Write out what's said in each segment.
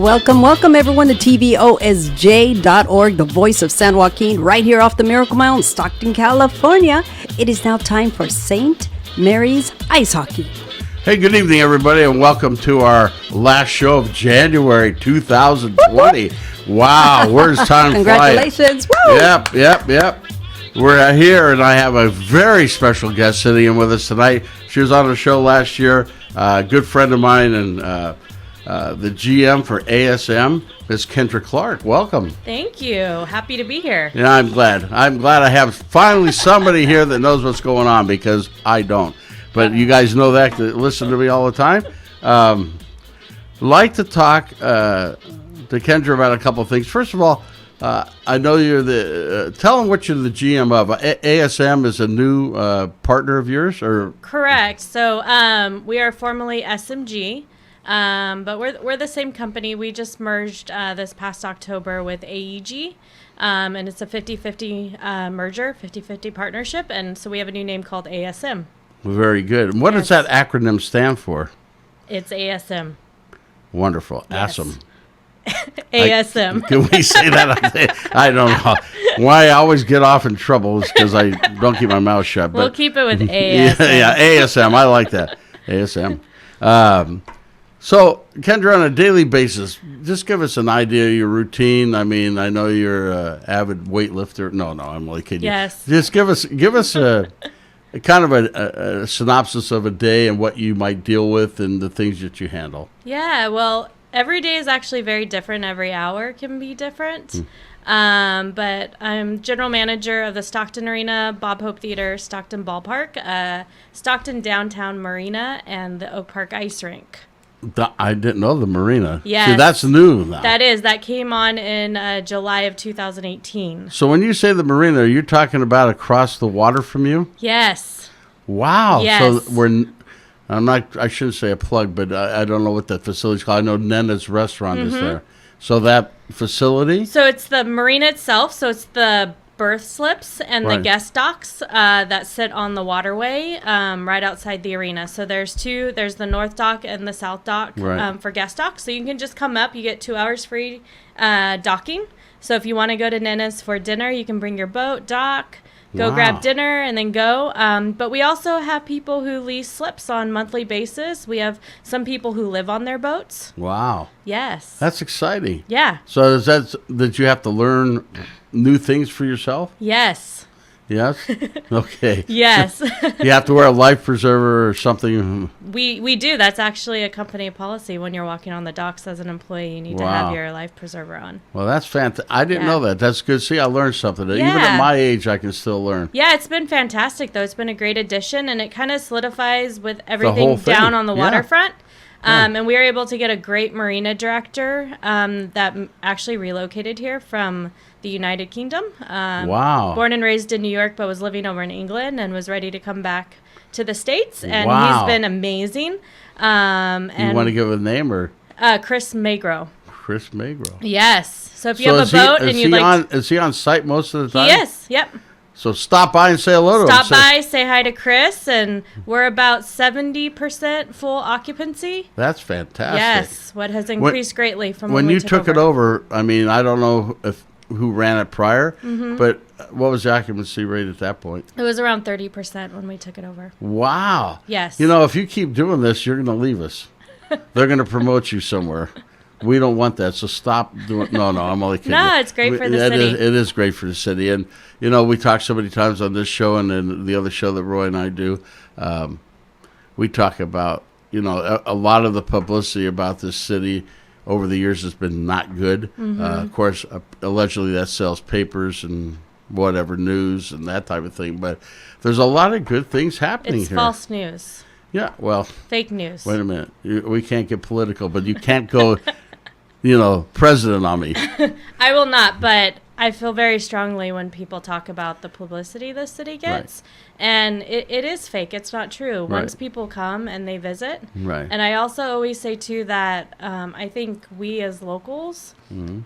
Welcome everyone to TVOSJ.org, the voice of San Joaquin, right here off the Miracle Mile in Stockton, California. It is now time for St. Mary's Ice Hockey. Hey, good evening, everybody, and welcome to our last show of January 2020. Wow, where's time flying? Congratulations. Woo! Yep. We're here, and I have a very special guest sitting in with us tonight. She was on the show last year, a good friend of mine, and the GM for ASM, Ms. Kendra Clark. Welcome. Thank you. Happy to be here. Yeah, I'm glad I have finally somebody here that knows what's going on, because I don't. But you guys know that listen to me all the time. Like to talk to Kendra about a couple of things. First of all, I know you're tell them what you're the GM of. ASM is a new partner of yours, or? Correct. So we are formerly SMG, but we're the same company. We just merged this past October with AEG, and it's a 50-50 merger, 50-50 partnership, and so we have a new name called ASM. Very good. And what does that acronym stand for? It's ASM. Wonderful. Yes. ASM. ASM. Can we say that? I don't know. Why I always get off in trouble is because I don't keep my mouth shut. We'll keep it with ASM. Yeah, ASM. I like that. ASM. So, Kendra, on a daily basis, just give us an idea of your routine. I mean, I know you're an avid weightlifter. No, I'm only kidding. Yes. You. Just give us a kind of a synopsis of a day and what you might deal with and the things that you handle. Yeah, well, every day is actually very different. Every hour can be different. But I'm general manager of the Stockton Arena, Bob Hope Theater, Stockton Ballpark, Stockton Downtown Marina, and the Oak Park Ice Rink. I didn't know the marina. Yes. See, that's new now. That came on in July of 2018. So when you say the marina, are you talking about across the water from you? Yes. Wow. Yes. So I shouldn't say a plug, but I don't know what that facility's called. I know Nena's restaurant is there. So that facility? So it's the marina itself. So it's the berth slips and the guest docks that sit on the waterway right outside the arena. So there's the north dock and the south dock for guest docks. So you can just come up. You get 2 hours free docking. So if you want to go to Nena's for dinner, you can bring your boat, dock, go grab dinner, and then go. But we also have people who lease slips on monthly basis. We have some people who live on their boats. Wow. Yes. That's exciting. Yeah. So is that you have to learn new things for yourself? Yes. Yes? Okay. Yes. You have to wear a life preserver or something? We do. That's actually a company policy. When you're walking on the docks as an employee, you need to have your life preserver on. Well, that's fantastic. I didn't know that. That's good. See, I learned something. Yeah. Even at my age, I can still learn. Yeah, it's been fantastic, though. It's been a great addition, and it kind of solidifies with everything down on the waterfront. And we were able to get a great marina director that actually relocated here from the United Kingdom. Wow. Born and raised in New York, but was living over in England and was ready to come back to the States. And he's been amazing. And you want to give a name or? Chris Magro. Chris Magro. Yes. So if you have a boat and you'd like... Is he on site most of the time? He is, yep. So stop by and say hello to him. Stop by, say hi to Chris, and we're about 70% full occupancy. That's fantastic. Yes, what has increased greatly from when you we took it over. I mean, I don't know who ran it prior, but what was the occupancy rate at that point? It was around 30% when we took it over. Wow. Yes. You know, if you keep doing this, you're going to leave us. They're going to promote you somewhere. We don't want that, so stop doing. No, I'm only kidding. No, it's great for the city. It is great for the city, and you know we talk so many times on this show and then the other show that Roy and I do. We talk about a lot of the publicity about this city over the years has been not good. Of course, allegedly that sells papers and whatever news and that type of thing, but there's a lot of good things happening here. It's false news. Yeah, well, fake news. Wait a minute, we can't get political, but you can't go. President on me. I will not, but I feel very strongly when people talk about the publicity the city gets. Right. And it is fake. It's not true. Right. Once people come and they visit. Right. And I also always say, too, that I think we as locals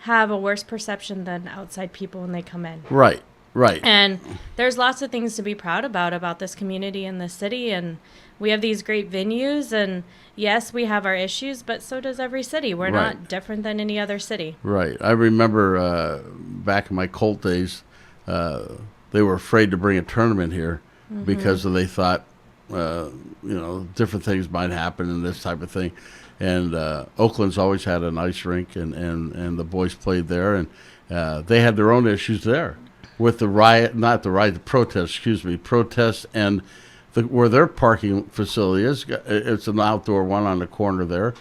have a worse perception than outside people when they come in. Right. Right. And there's lots of things to be proud about this community and this city. And we have these great venues. And yes, we have our issues, but so does every city. We're not different than any other city. Right. I remember back in my Colt days, they were afraid to bring a tournament here because they thought, different things might happen and this type of thing. And Oakland's always had an ice rink, and the boys played there, and they had their own issues there with the protest, and where their parking facility is. It's an outdoor one on the corner there,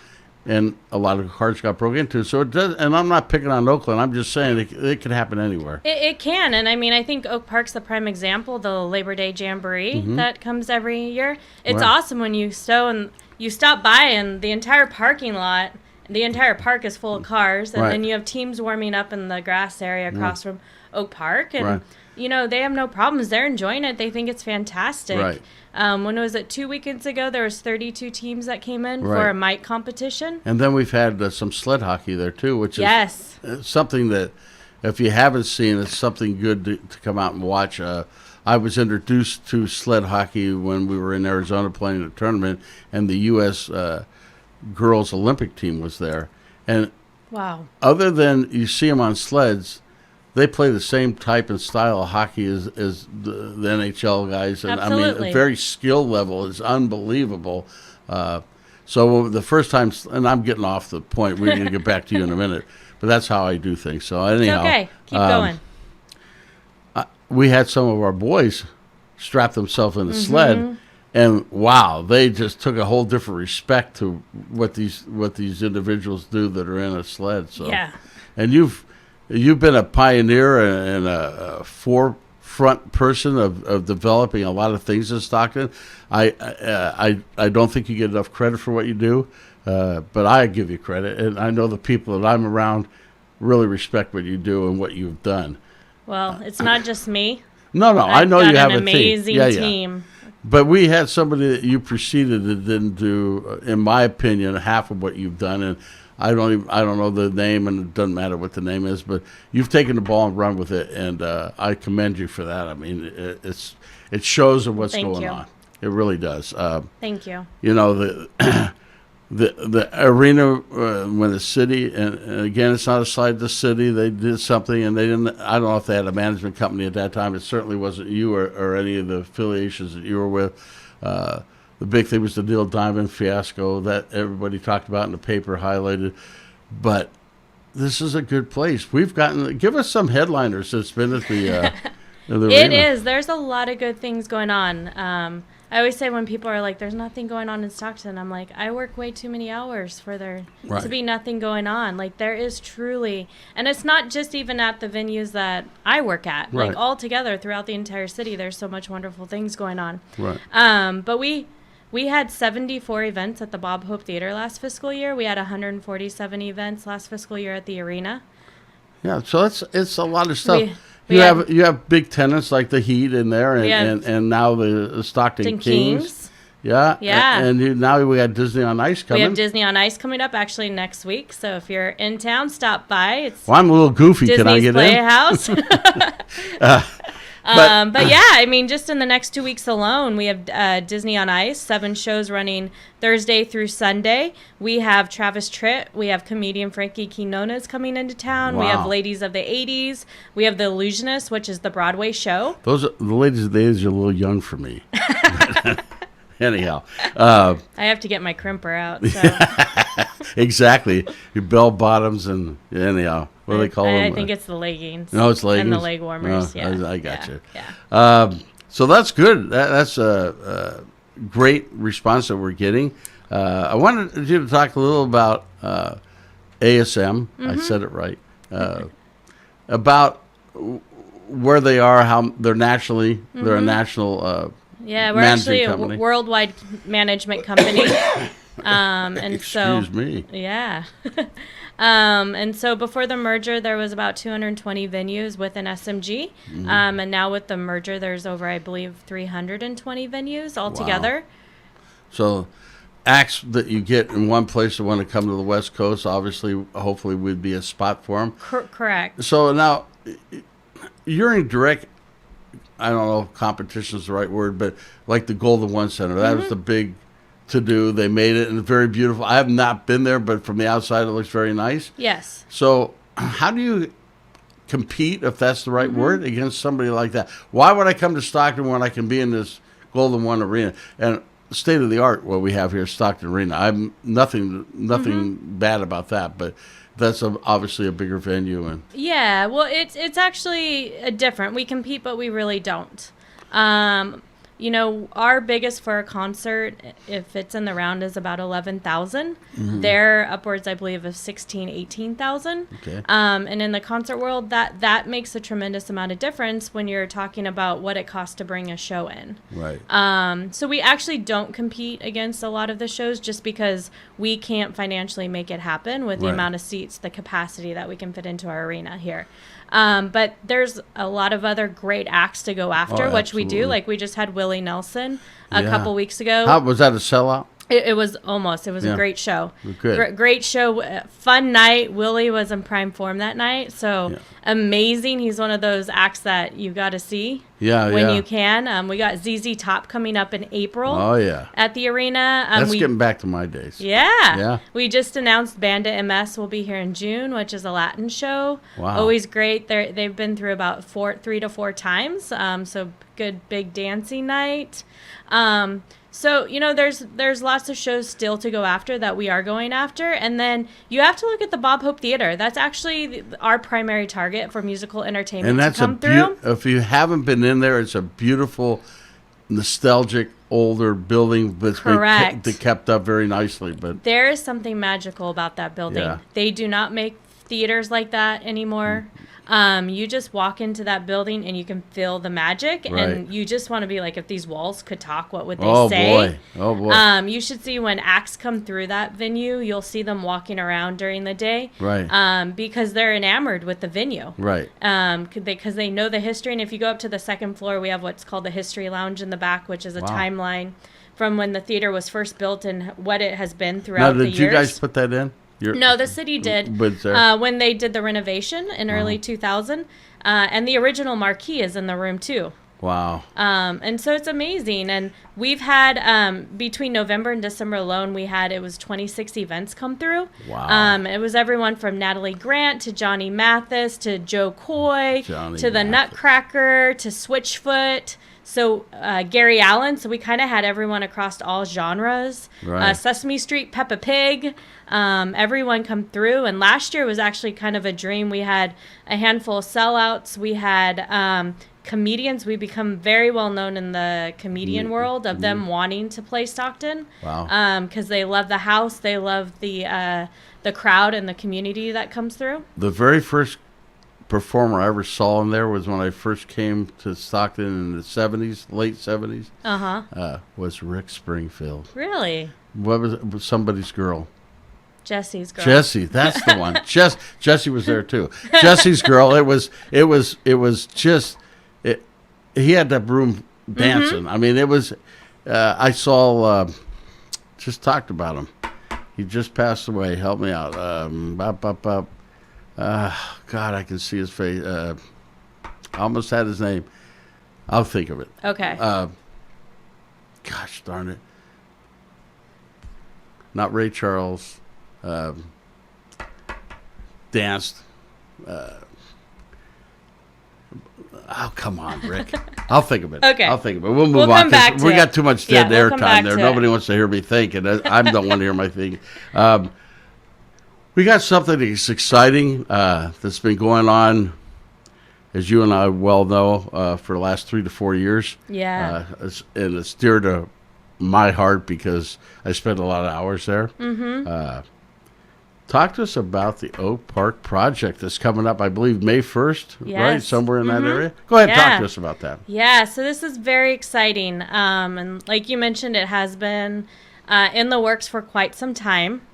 and a lot of cars got broke into. So it does, and I'm not picking on Oakland. I'm just saying it could happen anywhere. It can, and I mean, I think Oak Park's the prime example. The Labor Day Jamboree that comes every year. It's awesome when you stop by and the entire parking lot, the entire park is full of cars, and then you have teams warming up in the grass area across from Oak Park, and they have no problems. They're enjoying it. They think it's fantastic. Right. When was it 2 weekends ago? There was 32 teams that came in for a mite competition. And then we've had some sled hockey there too, which is something that, if you haven't seen, it's something good to come out and watch. I was introduced to sled hockey when we were in Arizona playing a tournament, and the U.S. Girls Olympic team was there. And other than you see them on sleds, they play the same type and style of hockey as the NHL guys. And Absolutely. I mean, the very skill level is unbelievable. So the first time, and I'm getting off the point, we're going to get back to you in a minute, but that's how I do things. So anyhow. It's okay. Keep going. We had some of our boys strap themselves in a sled, and wow, they just took a whole different respect to what these individuals do that are in a sled. So, and you've been a pioneer and a forefront person of developing a lot of things in Stockton. I don't think you get enough credit for what you do, but I give you credit, and I know the people that I'm around really respect what you do and what you've done. Well, it's not just me. No, I know you have an a amazing team. But we had somebody that you preceded that didn't do, in my opinion, half of what you've done, and I don't know the name, and it doesn't matter what the name is, but you've taken the ball and run with it, and I commend you for that. I mean, it shows of what's going on. It really does. Thank you. The arena when the city, and again, it's not a side of the city, they did something, and they didn't. I don't know if they had a management company at that time. It certainly wasn't you or any of the affiliations that you were with. The big thing was the Neil Diamond fiasco that everybody talked about in the paper, highlighted. But this is a good place. Give us some headliners that's been at the arena. It is. There's a lot of good things going on. I always say when people are like, there's nothing going on in Stockton, I'm like, I work way too many hours for there to be nothing going on. Like, there is truly, and it's not just even at the venues that I work at. Right. Like, all together throughout the entire city, there's so much wonderful things going on. Right. But we had 74 events at the Bob Hope Theater last fiscal year. We had 147 events last fiscal year at the arena. Yeah, so it's a lot of stuff. You have big tenants like the Heat in there, and now the Stockton Kings. Yeah. And now we got Disney on Ice coming. We have Disney on Ice coming up actually next week. So if you're in town, stop by. I'm a little goofy. Disney's Can I get Playhouse. in? But yeah, I mean, just in the next 2 weeks alone, we have Disney on Ice, 7 shows running Thursday through Sunday. We have Travis Tritt. We have comedian Frankie Quinones coming into town. Wow. We have Ladies of the 80s. We have The Illusionists, which is the Broadway show. The Ladies of the 80s are a little young for me. Anyhow. I have to get my crimper out. So. Exactly. Your bell bottoms and anyhow. What do they call them? I think it's the leggings. No, it's leggings. And the leg warmers. I got you. Yeah. So that's good. That's a great response that we're getting. I wanted you to talk a little about ASM. I said it right. About where they are, how they're nationally. They're a national we're actually a worldwide management company. Excuse me. Yeah. And so before the merger, there was about 220 venues within SMG. And now with the merger, there's over, I believe, 320 venues altogether. Wow. So acts that you get in one place that want to come to the West Coast, obviously, hopefully would be a spot for them. Correct. So now you're in direct I don't know if competition is the right word, but like the Golden One Center, that was the big to do. They made it and it's very beautiful. I have not been there, but from the outside it looks very nice. Yes. So how do you compete, if that's the right word, against somebody like that? Why would I come to Stockton when I can be in this Golden One Arena? And state of the art what we have here, Stockton Arena. I'm nothing bad about that, but that's obviously a bigger venue. And yeah, well, it's actually different. We compete, but we really don't. Our biggest for a concert, if it's in the round, is about 11,000. They're upwards, I believe, of 16, 18,000. Okay. And in the concert world, that makes a tremendous amount of difference when you're talking about what it costs to bring a show in. Right. So we actually don't compete against a lot of the shows just because we can't financially make it happen with the amount of seats, the capacity that we can fit into our arena here. But there's a lot of other great acts to go after, which we do. Like we just had Willie Nelson a couple weeks ago. How was that, a sellout? It was almost. It was a great show. Good. Great show. Fun night. Willie was in prime form that night. So amazing. He's one of those acts that you got to see when you can. We got ZZ Top coming up in April. Oh, yeah. At the arena. That's getting back to my days. Yeah. We just announced Bandit MS will be here in June, which is a Latin show. Wow. Always great. They've been through about 3 to 4 times. So good big dancing night. So, there's lots of shows still to go after that we are going after. And then you have to look at the Bob Hope Theater. That's actually our primary target for musical entertainment to come through. If you haven't been in there, it's a beautiful, nostalgic, older building that's been kept up very nicely. But there is something magical about that building. Yeah. They do not make theaters like that anymore. You just walk into that building and you can feel the magic, and you just want to be like, if these walls could talk, what would they say? Oh boy! You should see when acts come through that venue. You'll see them walking around during the day, because they're enamored with the venue, because they know the history. And if you go up to the second floor, we have what's called the History Lounge in the back, which is a timeline from when the theater was first built and what it has been throughout the years. Did you guys put that in? No, the city did when they did the renovation in early 2000, and the original marquee is in the room too. Wow. And so it's amazing, and we've had between November and December alone, it was 26 events come through. Wow. It was everyone from Natalie Grant to Johnny Mathis to Joe Coy to the Nutcracker to Switchfoot. So Gary Allen, so we kind of had everyone across all genres. Sesame Street, Peppa Pig, everyone come through. And last year was actually kind of a dream. We had a handful of sellouts. We had comedians. We become very well known in the comedian world of them wanting to play Stockton. Wow. Because they love the house. They love the crowd and the community that comes through. The very first performer I ever saw in there was when I first came to Stockton in the 70s, late 70s. Was Rick Springfield. Really? What was it? Somebody's girl. Jesse's girl. Jessie, that's the one. Jessie was there too. Jesse's girl. It was just it. He had that room dancing. I mean, it was. I saw. Just talked about him. He just passed away. Help me out. God, I can see his face. I almost had his name. I'll think of it. Okay. Gosh darn it. Not Ray Charles. Danced. Oh, come on, Rick. I'll think of it. Okay. I'll think of it. We'll move on. Come back to we it. got too much dead air time there. To Nobody wants to hear me thinking. I don't want to hear my thinking. We got something that's exciting that's been going on, as you and I well know, for the last 3 to 4 years. Yeah. And it's dear to my heart because I spent a lot of hours there. Talk to us about the Oak Park project that's coming up, I believe, May 1st, right? Somewhere in that area. Go ahead and talk to us about that. Yeah, so this is very exciting. And like you mentioned, it has been in the works for quite some time.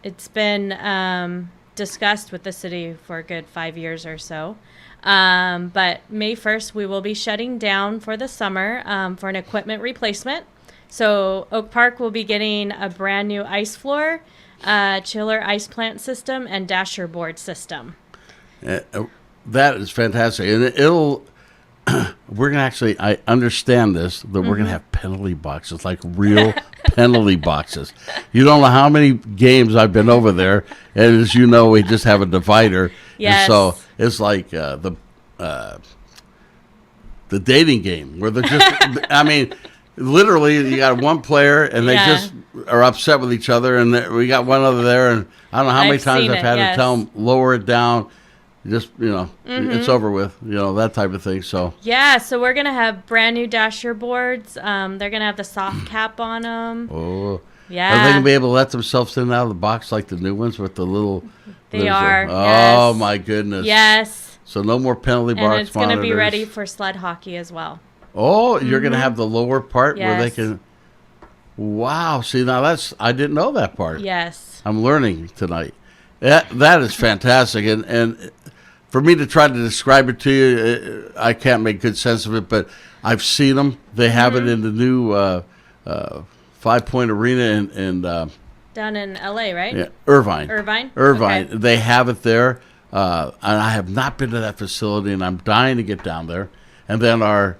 It's been discussed with the city for a good 5 years or so. But May 1st, we will be shutting down for the summer for an equipment replacement. So Oak Park will be getting a brand new ice floor, chiller ice plant system, and dasher board system. That is fantastic. And we're going to actually, I understand this, that we're going to have penalty boxes, like real penalty boxes. You don't know how many games I've been over there, and as you know, we just have a divider. Yes. And so it's like the dating game where they're just, I mean, literally you got one player and they just are upset with each other, and we got one other there, and I don't know how many times I've had to tell them, lower it down. Just, it's over with, that type of thing. So so we're going to have brand new dasher boards. They're going to have the soft cap on them. Oh. Yeah. Are they going to be able to let themselves in and out of the box like the new ones with the little... They are, Oh, my goodness. Yes. So no more penalty box monitors. And it's going to be ready for sled hockey as well. Oh, you're going to have the lower part where they Yes. can... Wow. See, now I didn't know that part. Yes. I'm learning tonight. That is fantastic. And for me to try to describe it to you, I can't make good sense of it, but I've seen them. They have it in the new 5 Point Arena and down in L.A., right? Yeah, Irvine. Okay. They have it there. And I have not been to that facility, and I'm dying to get down there. And then our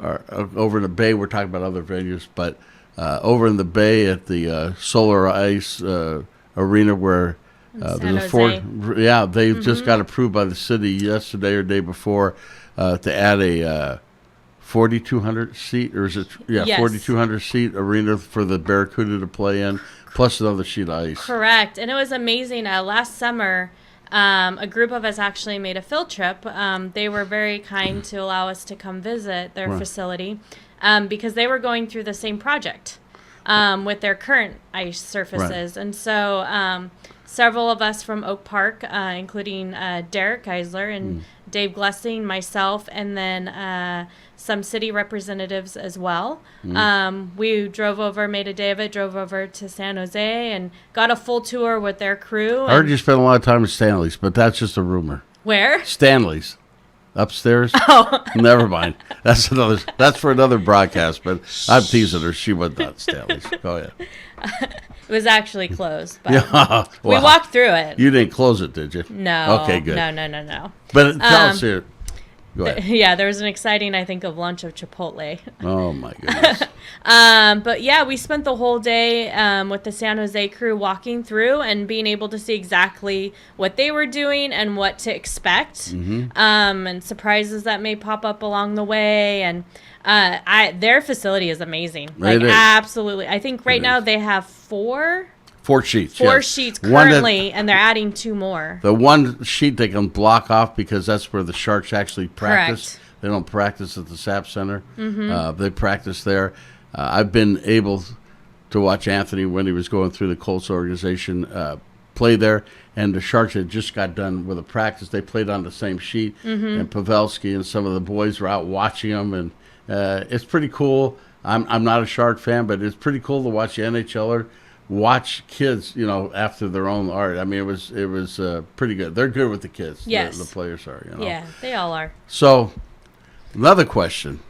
over in the Bay, we're talking about other venues, but over in the Bay at the Solar Ice Arena where there's they've just got approved by the city yesterday or day before to add a 4,200 seat, or is it? Yeah, yes. 4,200 seat arena for the Barracuda to play in, plus another sheet of ice. Correct, and it was amazing. Last summer, a group of us actually made a field trip. They were very kind to allow us to come visit their facility because they were going through the same project with their current ice surfaces, and so. Several of us from Oak Park, including Derek Geisler and Dave Glessing, myself, and then some city representatives as well. We drove over, made a day of it, drove over to San Jose and got a full tour with their crew. I heard you spent a lot of time at Stanley's, but that's just a rumor. Where? Stanley's. Upstairs? Oh. Never mind. That's for another broadcast, but I'm teasing her. She was not Stanley's. Go ahead. It was actually closed, but we walked through it. You didn't close it, did you? No. Okay, good. No. But tell us here. Go ahead. Yeah, there was an exciting, I think, of lunch of Chipotle. Oh, my goodness. But yeah, we spent the whole day with the San Jose crew walking through and being able to see exactly what they were doing and what to expect, and surprises that may pop up along the way. And their facility is amazing. Like, absolutely. I think right now they have four sheets. Four sheets currently, and they're adding 2 more. The one sheet they can block off because that's where the Sharks actually practice. Correct. They don't practice at the SAP Center. They practice there. I've been able to watch Anthony when he was going through the Colts organization play there, and the Sharks had just got done with a practice. They played on the same sheet, and Pavelski and some of the boys were out watching them, and it's pretty cool. I'm not a Shark fan, but it's pretty cool to watch the NHLer watch kids, after their own art. I mean, it was pretty good. They're good with the kids. Yes. The players are, Yeah, they all are. So, another question.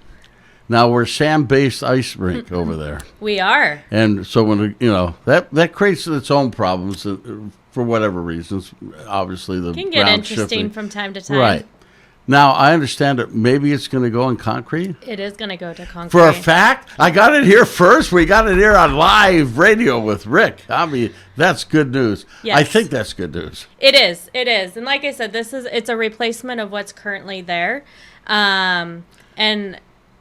Now, we're sand-based ice rink over there. We are. And so, when, that creates its own problems for whatever reasons. Obviously, the can get interesting shifting from time to time. Right. Now, I understand that maybe it's going to go in concrete. It is going to go to concrete. For a fact? I got it here first. We got it here on live radio with Rick. I mean, that's good news. Yes. I think that's good news. It is. And like I said, it's a replacement of what's currently there. And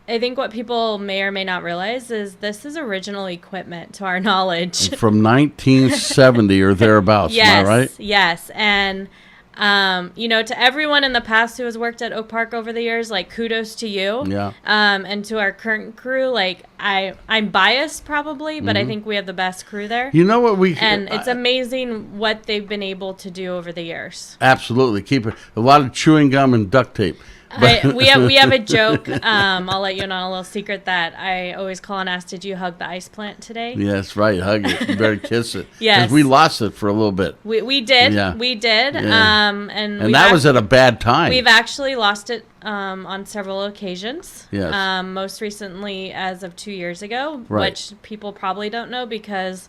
I think what people may or may not realize is this is original equipment to our knowledge. From 1970 or thereabouts, yes, am I right? Yes. And to everyone in the past who has worked at Oak Park over the years, like, kudos to you. Yeah. And to our current crew, like, I'm biased probably, but I think we have the best crew there. You know what it's amazing what they've been able to do over the years. Absolutely. Keep it a lot of chewing gum and duct tape. We have a joke. I'll let you know a little secret that I always call and ask, did you hug the ice plant today? Yes, right. Hug it. You better kiss it. Yes. Because we lost it for a little bit. We did. Yeah. We did. Yeah. And that was at a bad time. We've actually lost it on several occasions. Yes. Most recently as of 2 years ago, right. Which people probably don't know because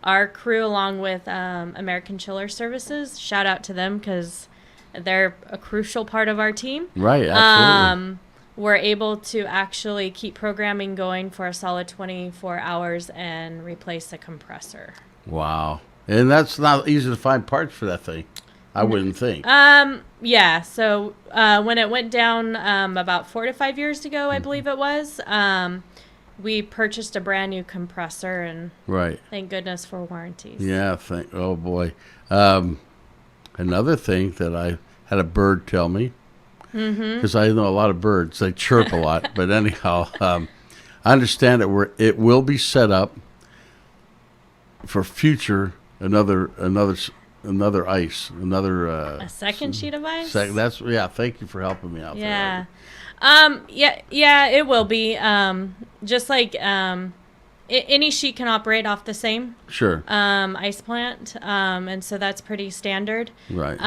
our crew, along with American Chiller Services, shout out to them because they're a crucial part of our team. Right, absolutely. we're able to actually keep programming going for a solid 24 hours and replace the compressor. Wow. And that's not easy to find parts for that thing, I wouldn't think. Yeah. So when it went down about 4 to 5 years ago, I believe it was, we purchased a brand new compressor, and thank goodness for warranties. Yeah. Oh, boy. Another thing that I had a bird tell me, because I know a lot of birds, they chirp a lot. But anyhow, I understand it will be set up for future another ice, a second sheet of ice. Thank you for helping me out. Yeah. It will be. Just like any sheet can operate off the same ice plant, and so that's pretty standard. Right.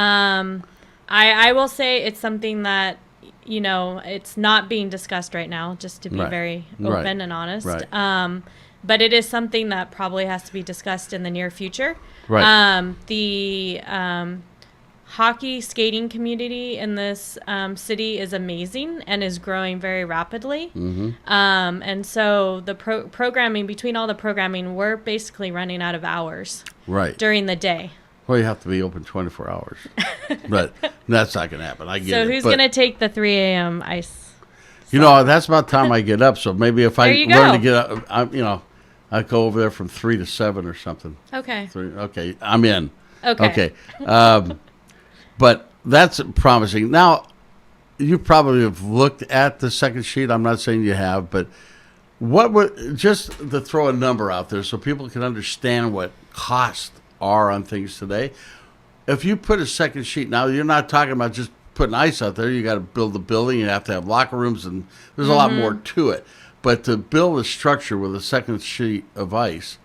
I will say it's something that, it's not being discussed right now, just to be very open and honest. Right. But it is something that probably has to be discussed in the near future. Right. The hockey skating community in this city is amazing and is growing very rapidly. And so the programming, between all the programming, we're basically running out of hours during the day. Well, you have to be open 24 hours. But that's not going to happen. I get it. So who's going to take the 3 a.m. ice? That's about time I get up. So maybe if I learn to get up, I go over there from 3 to 7 or something. Okay. Okay, I'm in. Okay. But that's promising. Now, you probably have looked at the second sheet. I'm not saying you have, but what would, just to throw a number out there so people can understand what costs are on things today. If you put a second sheet, now you're not talking about just putting ice out there. You got to build the building. You have to have locker rooms, and there's a lot more to it. But to build a structure with a second sheet of ice,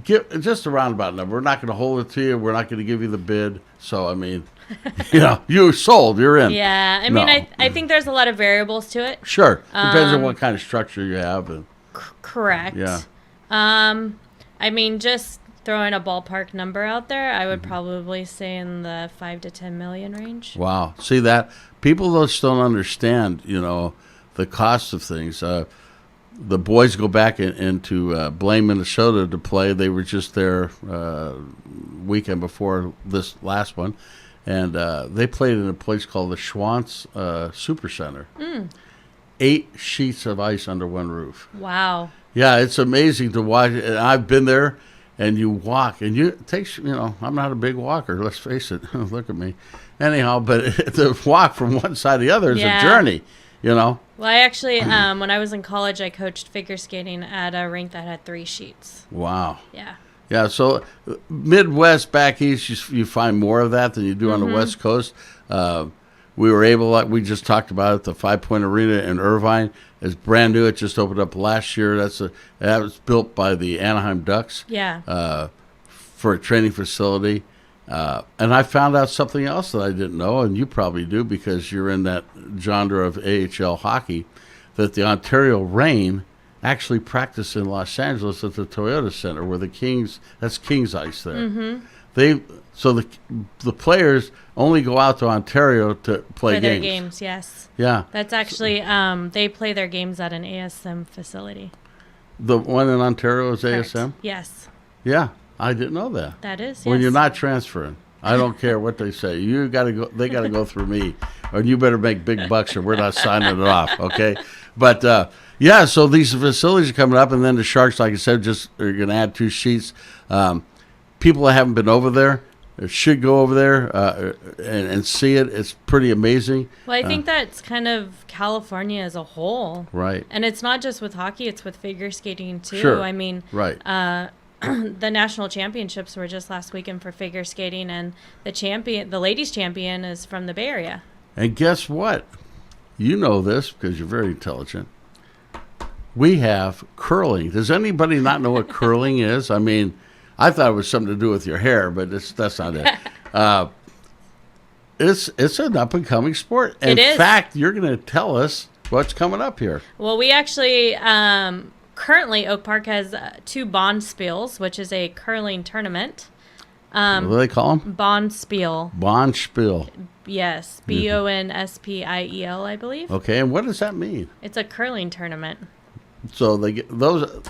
give just a roundabout number. We're not going to hold it to you. We're not going to give you the bid. So, I mean, you're sold. You're in. Yeah. I mean, I think there's a lot of variables to it. Sure. Depends on what kind of structure you have. And, correct. Yeah. I mean, just throwing a ballpark number out there, I would probably say in the 5 to 10 million range. Wow. See that? People just don't understand, the cost of things. The boys go back into Blaine, Minnesota to play. They were just there weekend before this last one, and they played in a place called the Schwantz Super Center. 8 sheets of ice under one roof. Wow. Yeah, it's amazing to watch. And I've been there, and you walk, and it takes, I'm not a big walker, let's face it. Look at me. Anyhow, but to walk from one side to the other is a journey, Well, I actually, when I was in college, I coached figure skating at a rink that had 3 sheets. Wow. Yeah. Yeah, so Midwest, back east, you find more of that than you do on the West Coast. We were able, like we just talked about it, the 5 Point Arena in Irvine is brand new. It just opened up last year. That was built by the Anaheim Ducks. Yeah. For a training facility. And I found out something else that I didn't know, and you probably do because you're in that genre of AHL hockey, that the Ontario Reign actually practice in Los Angeles at the Toyota Center, where the Kings, that's Kings ice there. So the players only go out to Ontario to play games. Their games, yes. Yeah. That's actually, they play their games at an ASM facility. The one in Ontario is Correct. ASM? Yes. Yeah, I didn't know that. That is, When yes. you're not transferring. I don't care what they say. You got to go. They got to go through me, or you better make big bucks, or we're not signing it off. Okay, but yeah. So these facilities are coming up, and then the Sharks, like I said, just are going to add 2 sheets. People that haven't been over there should go over there and see it. It's pretty amazing. Well, I think that's kind of California as a whole, right? And it's not just with hockey; it's with figure skating too. Sure. I mean, right. The national championships were just last weekend for figure skating, and the ladies champion is from the Bay Area. And guess what? You know this because you're very intelligent. We have curling. Does anybody not know what curling is? I mean, I thought it was something to do with your hair, but that's not it. It's an up and coming sport. In fact, you're going to tell us what's coming up here. Well, we actually. Currently, Oak Park has 2 bond spills, which is a curling tournament. What do they call them? Bonspiel. Bonspiel. Yes, Bonspiel, I believe. Okay, and what does that mean? It's a curling tournament. So they get those.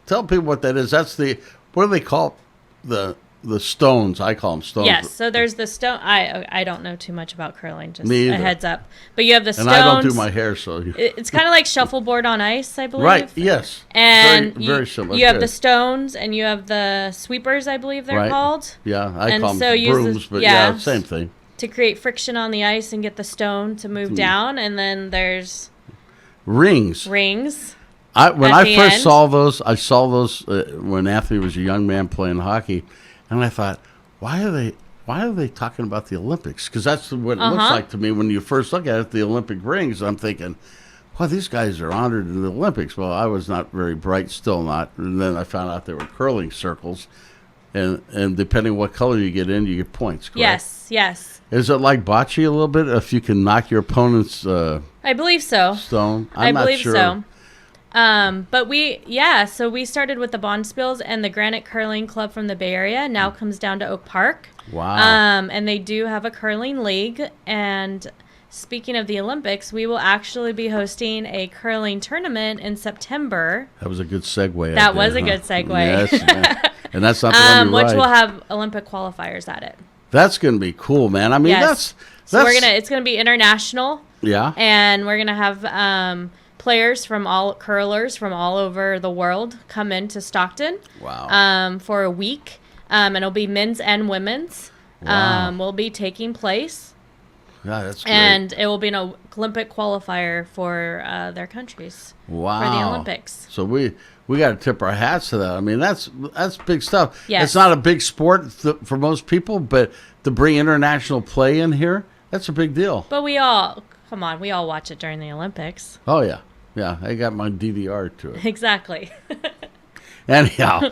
Tell people what that is. That's the, what do they call the stones? I call them stones. Yes, so there's the stone. I don't know too much about curling, just Me a either. heads up. But you have the stones. And I don't do my hair, so. It's kind of like shuffleboard on ice, I believe. Right, yes. And very similar. You have the stones and you have the sweepers, I believe they're called. Yeah, I And call so them use brooms, the- but yeah. yeah, same thing. To create friction on the ice and get the stone to move down. And then there's Rings. rings. When at I the first end. saw those, when Anthony was a young man playing hockey, and I thought, why are they talking about the Olympics? Because that's what it looks like to me when you first look at it, the Olympic rings. I'm thinking, well, these guys are honored in the Olympics. Well, I was not very bright, still not. And then I found out they were curling circles, and depending what color you get in, you get points. Correct? Yes. Is it like bocce a little bit? If you can knock your opponent's I believe so. stone, I not believe sure. so. But so we started with the Bonspiels, and the Granite Curling Club from the Bay Area now comes down to Oak Park. Wow. And they do have a curling league. And speaking of the Olympics, we will actually be hosting a curling tournament in September. That was a good segue. That was a good segue. Yes, and that's not the one you which write. will have Olympic qualifiers at it. That's going to be cool, man. I mean, Yes. that's It's gonna be international. yeah. And we're gonna have players curlers from all over the world come into Stockton. Wow. For a week. And it'll be men's and women's. Wow. Will be taking place. Yeah, that's great. And it will be an Olympic qualifier for their countries Wow. for the Olympics. So we got to tip our hats to that. I mean, that's big stuff. Yes. It's not a big sport for most people, but to bring international play in here, that's a big deal. But we all watch it during the Olympics. Oh yeah, yeah. I got my DVR to it. Exactly. Anyhow,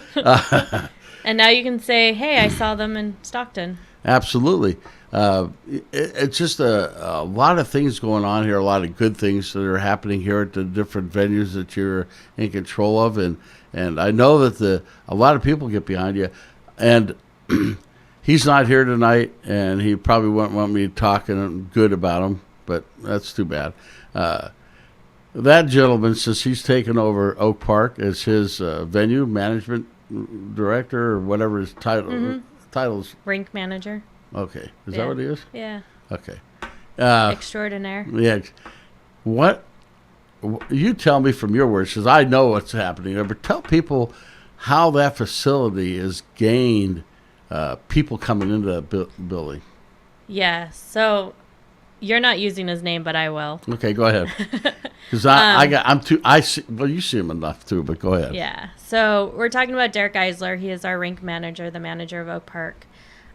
And now you can say, hey, I saw them in Stockton. absolutely. It's just a lot of things going on here, a lot of good things that are happening here at the different venues that you're in control of, and I know that a lot of people get behind you, and he's not here tonight, and he probably wouldn't want me talking good about him, but that's too bad. That gentleman, since he's taken over Oak Park as his venue management director or whatever his titles. Rink manager. Okay, is Yeah. that what he is? Yeah. Okay. Extraordinaire. Yeah. You tell me from your words, because I know what's happening there, but tell people how that facility has gained people coming into that building. Yeah. So you're not using his name, but I will. Okay, go ahead. Because you see him enough too, but go ahead. Yeah. So we're talking about Derek Eisler. He is our rink manager, the manager of Oak Park.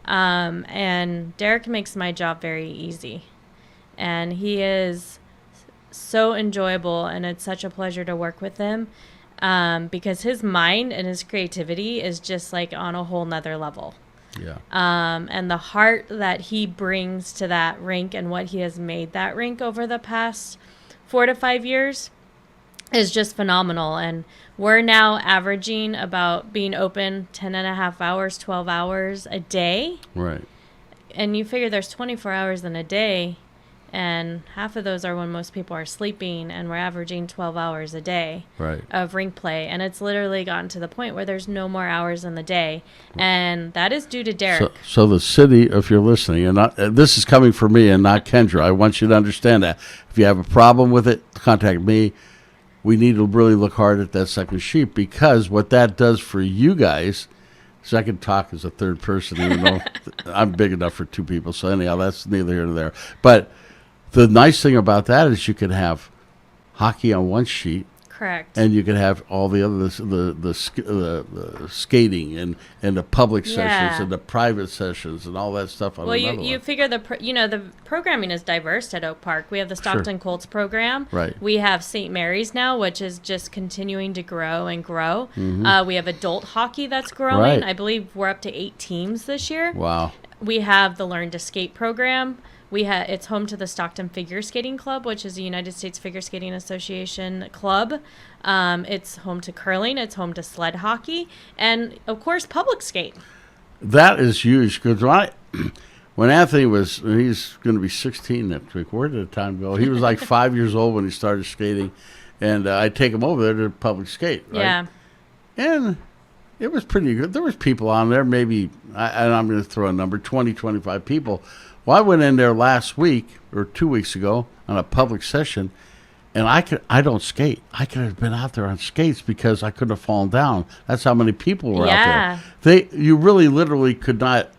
And Derek makes my job very easy. And he is so enjoyable, and it's such a pleasure to work with him because his mind and his creativity is just like on a whole nother level. Yeah. And the heart that he brings to that rink and what he has made that rink over the past 4 to 5 years is just phenomenal. And we're now averaging about being open 10 and a half hours, 12 hours a day. Right. And you figure there's 24 hours in a day, and half of those are when most people are sleeping, and we're averaging 12 hours a day Right. of rink play. And it's literally gotten to the point where there's no more hours in the day. And that is due to Derek. So the city, if you're listening, and this is coming from me and not Kendra, I want you to understand that. If you have a problem with it, contact me. We need to really look hard at that second sheet, because what that does for you guys, so I can talk as a third person, even though I'm big enough for two people. So anyhow, that's neither here nor there. But the nice thing about that is you can have hockey on one sheet, Correct. and you can have all the other the skating and the public sessions and the private sessions and all that stuff on well, another you one. figure the programming is diverse at Oak Park. We have the Stockton Colts program. Right. We have St. Mary's now, which is just continuing to grow and grow. We have adult hockey that's growing. Right. I believe we're up to 8 teams this year. Wow. We have the Learn to Skate program. It's home to the Stockton Figure Skating Club, which is a United States Figure Skating Association club. It's home to curling. It's home to sled hockey. And, of course, public skate. That is huge because when Anthony he's going to be 16 next week. Where did the time go? He was like 5 years old when he started skating, and I'd take him over there to public skate. Right? Yeah. And it was pretty good. There was people on there, maybe, and I'm going to throw a number, 20, 25 people. Well, I went in there last week or 2 weeks ago on a public session, and I don't skate. I could have been out there on skates because I couldn't have fallen down. That's how many people were out there. You really literally could not.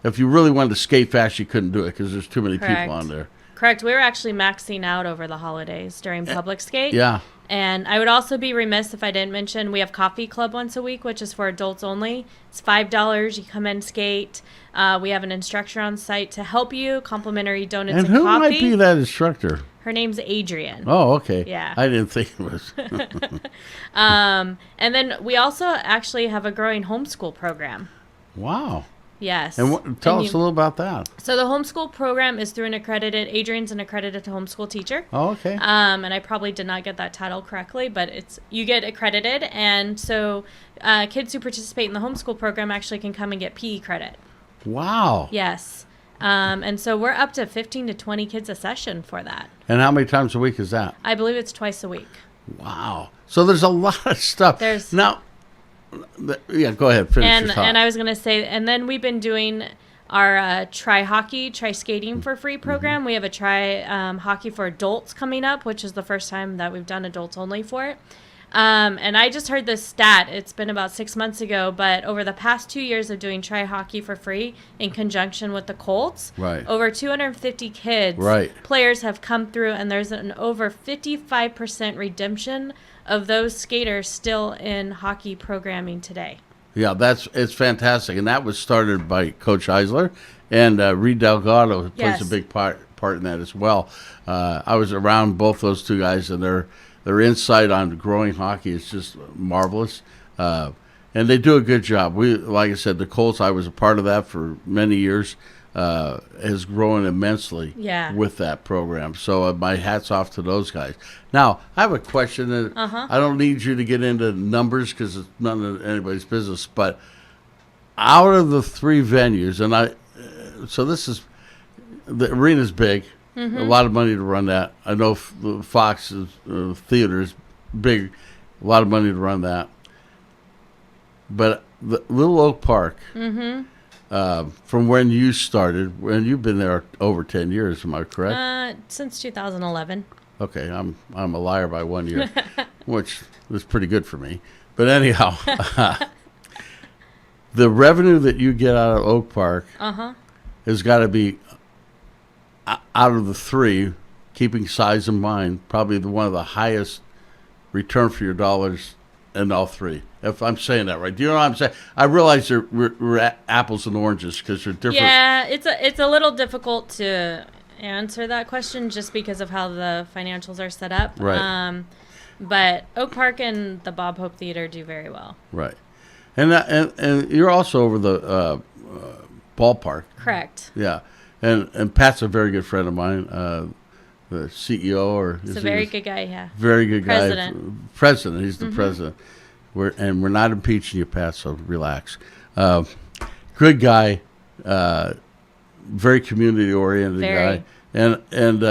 If you really wanted to skate fast, you couldn't do it because there's too many people on there. Correct. We were actually maxing out over the holidays during public skate. Yeah. And I would also be remiss if I didn't mention we have Coffee Club once a week, which is for adults only. It's $5. You come in, skate. We have an instructor on site to help you, complimentary donuts and coffee. And who might be that instructor? Her name's Adrian. Oh, okay. Yeah. I didn't think it was. And then we also actually have a growing homeschool program. Wow. Yes. And tell us a little about that. So the homeschool program is through Adrian's an accredited homeschool teacher. Oh, okay. And I probably did not get that title correctly, but you get accredited. And so kids who participate in the homeschool program actually can come and get PE credit. Wow. Yes. And so we're up to 15 to 20 kids a session for that. And how many times a week is that? I believe it's twice a week. Wow. So there's a lot of stuff. Now, yeah, go ahead. Finish your thought. And I was going to say, and then we've been doing our try skating for free program. We have a try hockey for adults coming up, which is the first time that we've done adults only for it. And I just heard this stat. It's been about 6 months ago, but over the past 2 years of doing try hockey for free in conjunction with the Colts, over 250 kids, players have come through, and there's an over 55% redemption of those skaters still in hockey programming today. Yeah, it's fantastic, and that was started by Coach Eisler, and Reed Delgado plays a big part in that as well. I was around both those two guys, and their insight on growing hockey is just marvelous, and they do a good job. Like I said, the Colts, I was a part of that for many years, has grown immensely with that program. So my hat's off to those guys. Now, I have a question. That I don't need you to get into numbers because it's none of anybody's business, but out of the three venues, so this is, the arena's big. A lot of money to run that. I know the Fox Theater is big, a lot of money to run that. But the Little Oak Park, from when you started, when you've been there over 10 years, am I correct? Since 2011. Okay, I'm a liar by 1 year, which was pretty good for me. But anyhow, the revenue that you get out of Oak Park has got to be, out of the three, keeping size in mind, probably one of the highest return for your dollars in all three. If I'm saying that right, do you know what I'm saying? I realize we're apples and oranges because they're different. Yeah, it's a little difficult to answer that question just because of how the financials are set up. Right. But Oak Park and the Bob Hope Theater do very well. Right, and you're also over the ballpark. Correct. Yeah. And Pat's a very good friend of mine, the CEO, he's a very good guy, yeah. Very good guy. President. He's the president. We're not impeaching you, Pat, so relax. Good guy, very community oriented guy, and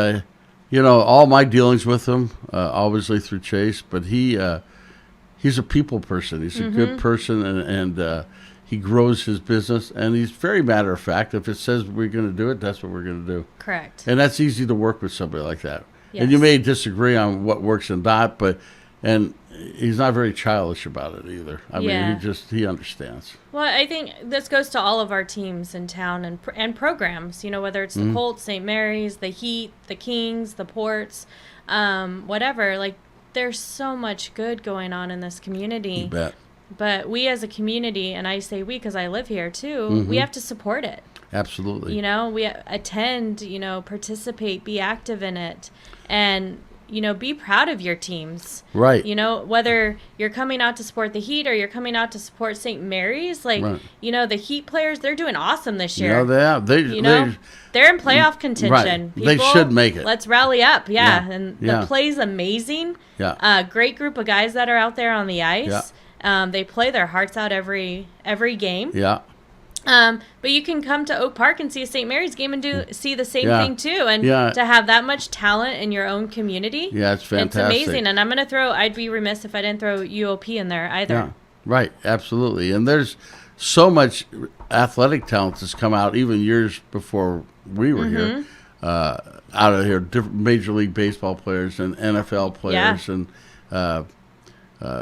all my dealings with him, obviously through Chase, but he's a people person. He's a good person, and he grows his business, and he's very matter of fact. If it says we're going to do it, that's what we're going to do. Correct. And that's easy to work with somebody like that. Yes. And you may disagree on what works and not, and he's not very childish about it either. I mean, he understands. Well, I think this goes to all of our teams in town and programs, whether it's the Colts, St. Mary's, the Heat, the Kings, the Ports, whatever. Like, there's so much good going on in this community. You bet. But we as a community, and I say we because I live here too, we have to support it. Absolutely. We attend, participate, be active in it, and, be proud of your teams. Right. Whether you're coming out to support the Heat or you're coming out to support St. Mary's, the Heat players, they're doing awesome this year. Yeah, they're in playoff contention. Right. People, they should make it. Let's rally up. Yeah. And the play's amazing. Yeah. Great group of guys that are out there on the ice. Yeah. They play their hearts out every game. Yeah. But you can come to Oak Park and see a St. Mary's game and see the same thing too. And to have that much talent in your own community, it's fantastic. It's amazing. And I'd be remiss if I didn't throw UOP in there either. Yeah, right, absolutely. And there's so much athletic talent that's come out even years before we were here, out of here, different Major League Baseball players and NFL players and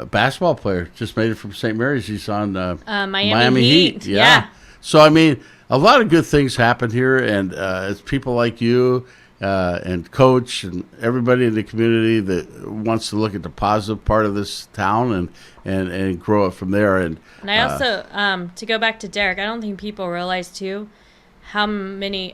basketball player just made it from St. Mary's. He's on Miami Heat. Yeah. So, I mean, a lot of good things happen here, and it's people like you and Coach and everybody in the community that wants to look at the positive part of this town and grow it from there. And I also, to go back to Derek, I don't think people realize, too, how many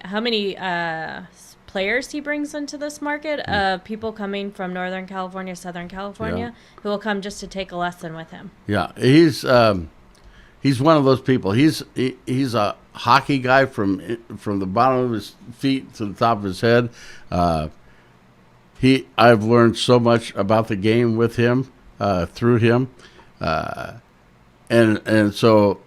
players he brings into this market of people coming from Northern California, Southern California, who will come just to take a lesson with him. Yeah, he's one of those people. He's a hockey guy from the bottom of his feet to the top of his head. I've learned so much about the game with him, through him, and so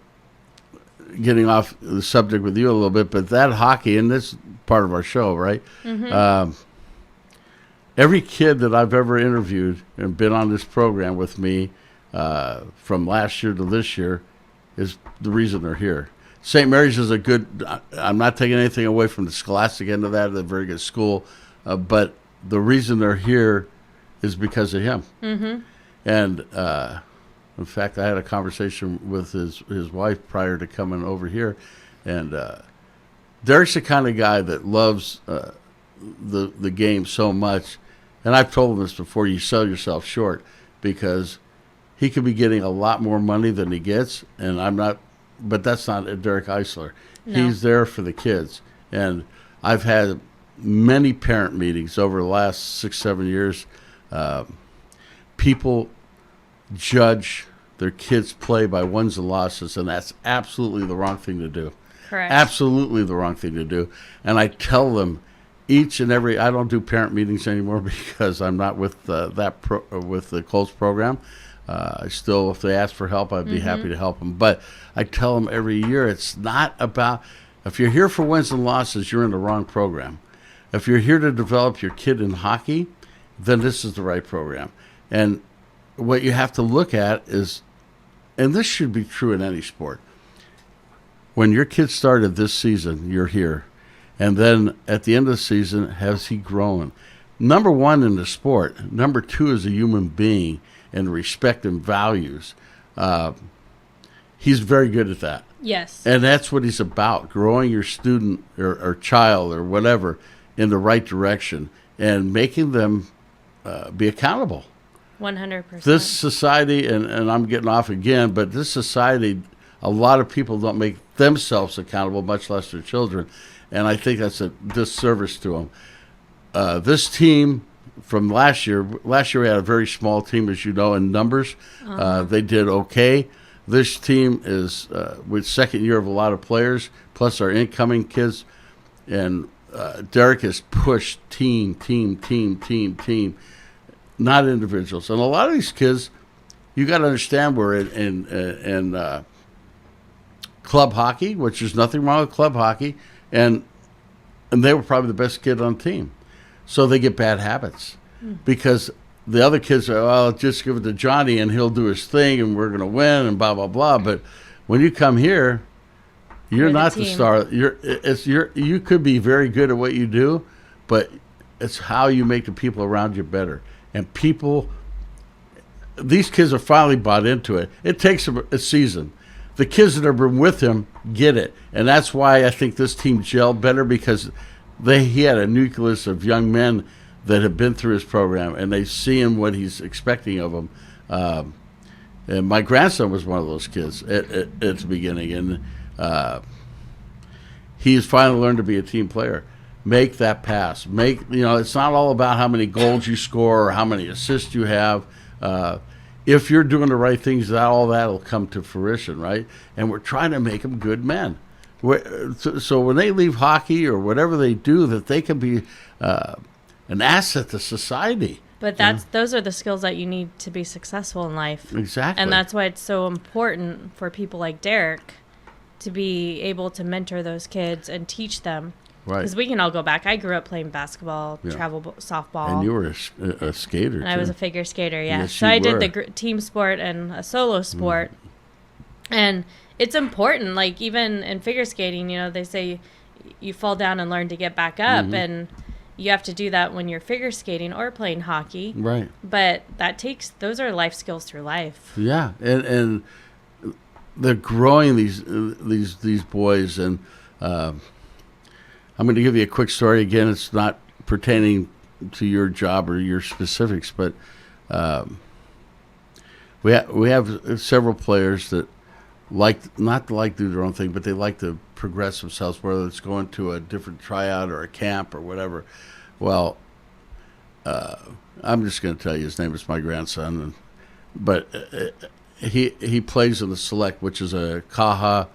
getting off the subject with you a little bit, but that hockey, and this is part of our show, right? Every kid that I've ever interviewed and been on this program with me from last year to this year is the reason they're here. St. Mary's is I'm not taking anything away from the scholastic end of that. They're a very good school. But the reason they're here is because of him. And in fact, I had a conversation with his wife prior to coming over here. And Derek's the kind of guy that loves the game so much. And I've told him this before, you sell yourself short, because he could be getting a lot more money than he gets, and but that's not Derek Eisler. No. He's there for the kids. And I've had many parent meetings over the last 6-7 years. People judge their kids' play by wins and losses, and that's absolutely the wrong thing to do. Correct. Absolutely the wrong thing to do. And I tell them I don't do parent meetings anymore because I'm not with with the Colts program. I still, if they ask for help, I'd be happy to help them. But I tell them every year, it's not about, if you're here for wins and losses, you're in the wrong program. If you're here to develop your kid in hockey, then this is the right program. And what you have to look at is, and this should be true in any sport, when your kid started this season, you're here. And then at the end of the season, has he grown? Number one in the sport. Number two is a human being and respect and values. He's very good at that. Yes. And that's what he's about, growing your student or child or whatever in the right direction and making them be accountable. 100%. This society, and I'm getting off again, but this society, a lot of people don't make themselves accountable, much less their children. And I think that's a disservice to them. This team from last year we had a very small team, as you know, in numbers. They did okay. This team is with second year of a lot of players, plus our incoming kids. And Derek has pushed team, not individuals. And a lot of these kids, you got to understand, we're in club hockey, which there's nothing wrong with club hockey. And they were probably the best kid on the team. So they get bad habits because the other kids are, well, just give it to Johnny and he'll do his thing and we're going to win and blah, blah, blah. But when you come here, you're not the star. You could be very good at what you do, but it's how you make the people around you better. And these kids are finally bought into it. It takes them a season. The kids that have been with him get it. And that's why I think this team gelled better, because he had a nucleus of young men that have been through his program, and they see him what he's expecting of them. And my grandson was one of those kids at the beginning, and he's finally learned to be a team player. Make that pass. It's not all about how many goals you score or how many assists you have. If you're doing the right things, all that will come to fruition, right? And we're trying to make them good men. So when they leave hockey or whatever they do, that they can be an asset to society. But those are the skills that you need to be successful in life. Exactly. And that's why it's so important for people like Derek to be able to mentor those kids and teach them. Right. Because we can all go back. I grew up playing basketball, softball. And you were a skater, and too. I was a figure skater, yeah. Yes, so you I were. did the team sport and a solo sport. And it's important, like even in figure skating, they say you fall down and learn to get back up. And you have to do that when you're figure skating or playing hockey. Right. But those are life skills through life. Yeah. And they're growing these boys. And I'm going to give you a quick story. Again, it's not pertaining to your job or your specifics, but we have several players that not to do their own thing, but they like to progress themselves, whether it's going to a different tryout or a camp or whatever. Well, I'm just going to tell you his name is my grandson, but he plays in the Select, which is a Caja,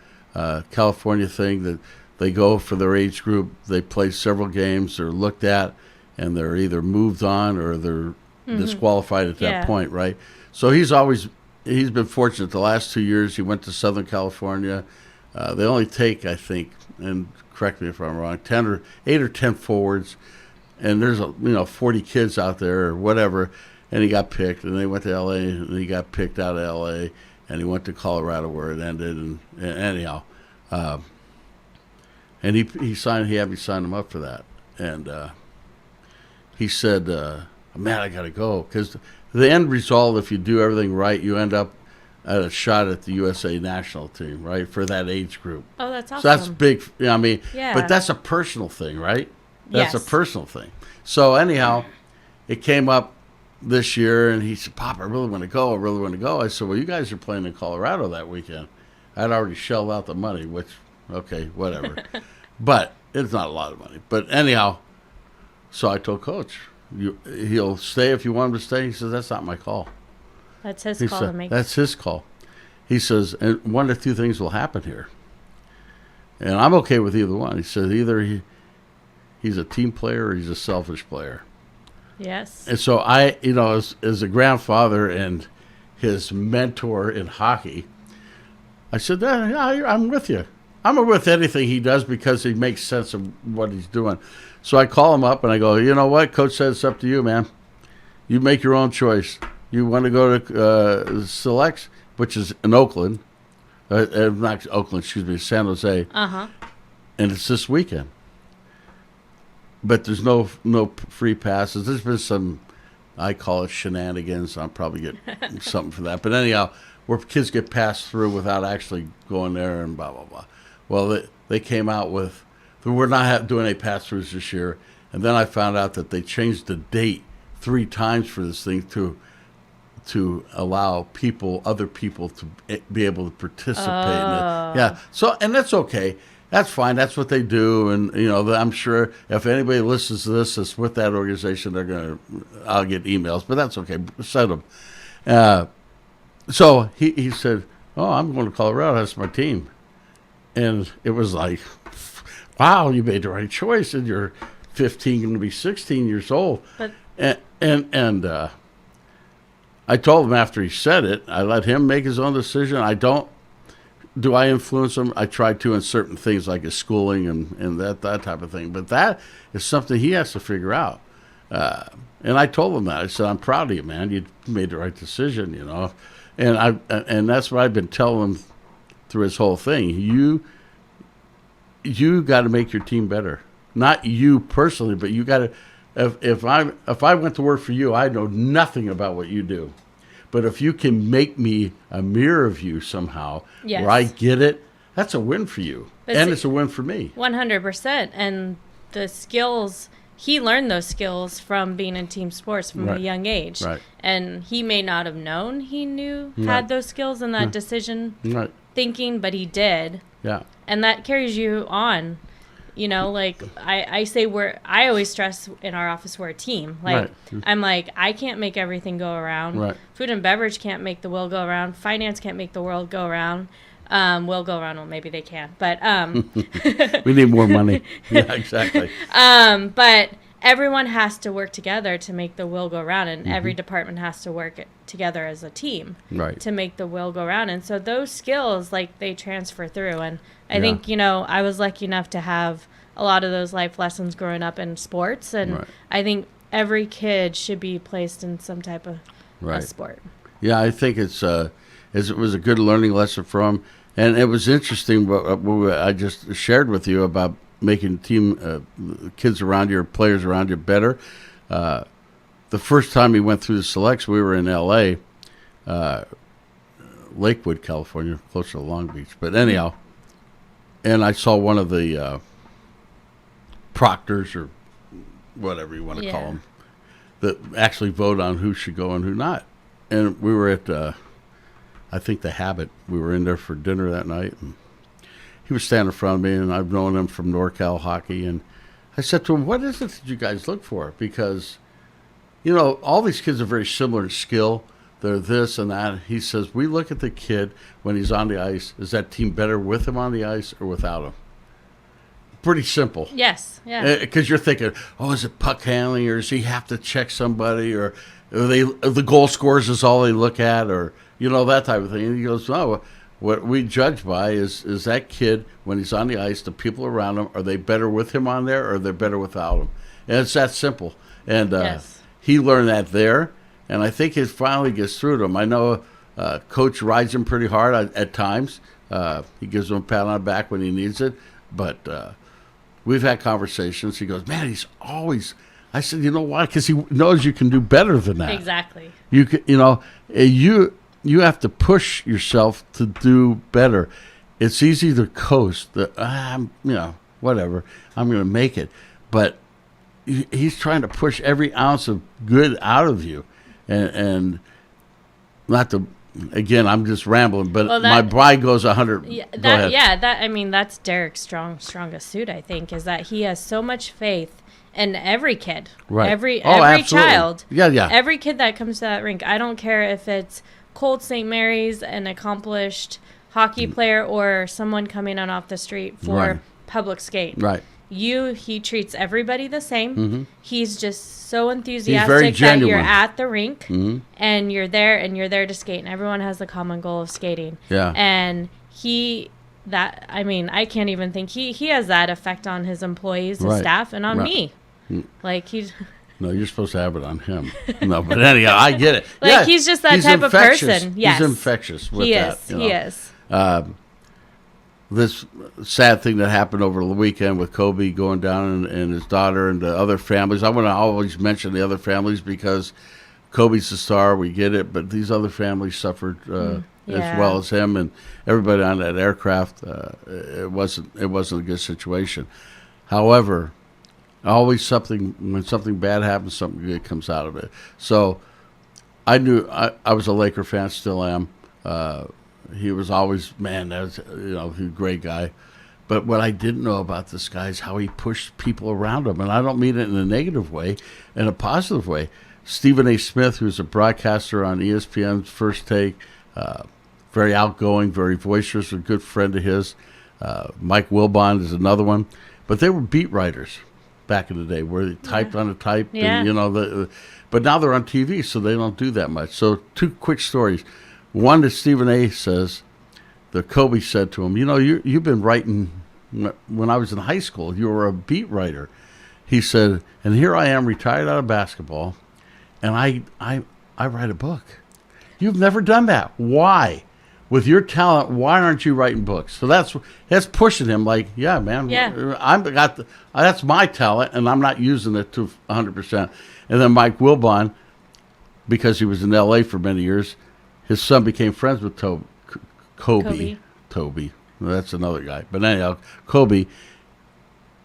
California thing that they go for their age group. They play several games. They're looked at, and they're either moved on or they're disqualified at that point, right? So he's been fortunate. The last 2 years, he went to Southern California. They only take, I think, and correct me if I'm wrong, 8 or 10 forwards, and there's 40 kids out there or whatever, and he got picked, and they went to L.A., and he got picked out of L.A., and he went to Colorado where it ended, and anyhow. And he had me sign him up for that. And he said, man, I got to go. Because the end result, if you do everything right, you end up at a shot at the USA national team, right, for that age group. Oh, that's awesome. So that's big. Yeah. But that's a personal thing, right? That's Yes. a personal thing. So anyhow, it came up this year, and he said, Pop, I really want to go. I said, well, you guys are playing in Colorado that weekend. I'd already shelled out the money, which... okay, whatever. But it's not a lot of money. But anyhow, so I told Coach, he'll stay if you want him to stay. He says, that's not my call. That's his call to make. That's his call. He says, and one of two things will happen here. And I'm okay with either one. He says either he's a team player or he's a selfish player. Yes. And so I, as a grandfather and his mentor in hockey, I said, I'm with you. I'm with anything he does because he makes sense of what he's doing. So I call him up and I go, you know what? Coach said it's up to you, man. You make your own choice. You want to go to Selects, which is in Oakland. Not Oakland, excuse me, San Jose. Uh-huh. And it's this weekend. But there's no free passes. There's been some, I call it shenanigans. I'll probably get something for that. But anyhow, where kids get passed through without actually going there and blah, blah, blah. Well, they came out with, we're not doing any pass-throughs this year. And then I found out that they changed the date 3 times for this thing to allow other people to be able to participate in it. Yeah. So, and that's okay. That's fine. That's what they do. And, I'm sure if anybody listens to this that's with that organization, I'll get emails. But that's okay. Send them. So he said, oh, I'm going to Colorado. That's my team. And it was like, wow, you made the right choice. And you're 15, going to be 16 years old. But and I told him after he said it, I let him make his own decision. Do I influence him? I try to in certain things like his schooling and that type of thing. But that is something he has to figure out. And I told him that. I said, I'm proud of you, man. You made the right decision, And that's what I've been telling him through his whole thing. You got to make your team better. Not you personally, but you got to. If I went to work for you, I know nothing about what you do. But if you can make me a mirror of you somehow, yes, where I get it, that's a win for you. And it's a win for me. 100%. And the skills, he learned those skills from being in team sports from a young age. Right. And he may not have known had those skills and that decision thinking, but he did. Yeah. And that carries you on. I say I always stress in our office we're a team. I'm like, I can't make everything go around. Right. Food and beverage can't make the world go around. Finance can't make the world go around. Will go around. Well, maybe they can. But we need more money. Yeah, exactly. But everyone has to work together to make the wheel go around, and every department has to work together as a team right. to make the wheel go round. And so those skills, like, they transfer through. And I think, you know, I was lucky enough to have a lot of those life lessons growing up in sports. And I think every kid should be placed in some type of a sport. Yeah, I think it was a good learning lesson for him. And it was interesting what I just shared with you about making kids around you or players around you better. The first time he went through the selects, we were in L.A., Lakewood, California, close to Long Beach. But anyhow, and I saw one of the proctors or whatever you want to call them that actually vote on who should go and who not. And we were at, I think, the Habit. We were in there for dinner that night, and he was standing in front of me, and I've known him from NorCal hockey. And I said to him, what is it that you guys look for? Because, you know, all these kids are very similar in skill. They're this and that. He says, we look at the kid when he's on the ice. Is that team better with him on the ice or without him? Pretty simple. Yes, yeah. Because you're thinking, oh, is it puck handling, or does he have to check somebody, or the goal scorers is all they look at, or, you know, that type of thing. And he goes, no, what we judge by is that kid, when he's on the ice, the people around him, are they better with him on there, or are they better without him? And it's that simple. And he learned that there, and I think it finally gets through to him. I know Coach rides him pretty hard at times. He gives him a pat on the back when he needs it, but we've had conversations. He goes, man, he's always... I said, you know why? Because he knows you can do better than that. Exactly. You have to push yourself to do better. It's easy to coast. Whatever. I'm going to make it. But he's trying to push every ounce of good out of you, and not to. Again, I'm just rambling, but my bride goes 100. Yeah, that's Derek's strongest suit. I think is that he has so much faith in every kid, every child, every kid that comes to that rink. I don't care if it's Colt St. Mary's, an accomplished hockey player, or someone coming on off the street for public skate. Right. He treats everybody the same. Mm-hmm. He's just so enthusiastic that you're at the rink and you're there to skate, and everyone has the common goal of skating. Yeah. And I can't even think he has that effect on his employees, his staff, and on me. Like he's. No, you're supposed to have it on him. No, but anyhow, I get it. He's just that type of person. Yes. He's infectious with that. He is. This sad thing that happened over the weekend with Kobe going down and his daughter and the other families. I want to always mention the other families because Kobe's the star. We get it, but these other families suffered as well as him, and everybody on that aircraft. It wasn't a good situation. However, always when something bad happens, something good comes out of it. So I knew I was a Laker fan, still am. He was always, he's a great guy. But what I didn't know about this guy is how he pushed people around him. And I don't mean it in a negative way, in a positive way. Stephen A. Smith, who's a broadcaster on ESPN's First Take, very outgoing, very boisterous, a good friend of his. Mike Wilbon is another one. But they were beat writers back in the day where they typed on a type. Yeah. And, but now they're on TV, so they don't do that much. So 2 quick stories. One that Stephen A. says, that Kobe said to him, you've been writing, when I was in high school, you were a beat writer. He said, and here I am retired out of basketball, and I write a book. You've never done that. Why? With your talent, why aren't you writing books? So that's pushing him like, yeah, man, that's my talent, and I'm not using it to 100%. And then Mike Wilbon, because he was in L.A. for many years, his son became friends with Kobe. Toby. That's another guy. But anyhow, Kobe.